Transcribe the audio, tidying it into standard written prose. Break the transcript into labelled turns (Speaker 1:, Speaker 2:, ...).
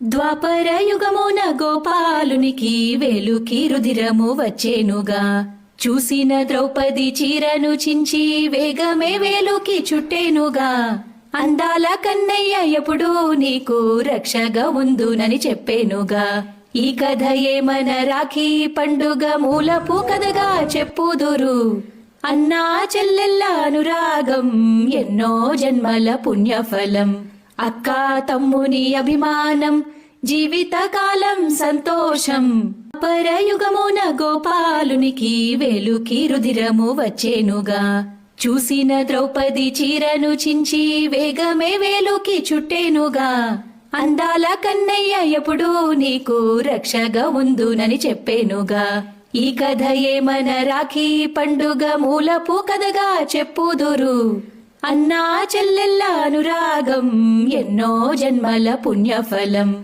Speaker 1: ద్వాపర యుగమున గోపాలునికి వేలుకి రుధిరము వచ్చేనుగా. చూసిన ద్రౌపది చీరను చించి వేగమే వేలుకి చుట్టేనుగా. అందాల కన్నయ్య ఎప్పుడూ నీకు రక్షగా ఉందునని చెప్పేనుగా. ఈ కథ ఏమన రాఖీ పండుగ మూలపు కథగా చెప్పుదురు. అన్నా చెల్లెళ్ళ అనురాగం ఎన్నో జన్మల పుణ్యఫలం. అక్క తమ్ముని అభిమానం జీవితకాలం సంతోషం. పరయుగమున గోపాలునికి వేలుకి రుధిరము వచ్చేనుగా. చూసిన ద్రౌపది చీరను చించి వేగమే వేలుకి చుట్టేనుగా. అందాల కన్నయ్య ఎప్పుడూ నీకు రక్షగా ఉందునని చెప్పేనుగా. ఈ కథ ఏమన రాఖీ పండుగ మూలపు కథగా చెప్పుదురు. అన్నా చెల్లెళ్ళ అనురాగం ఎన్నో జన్మల పుణ్యఫలం.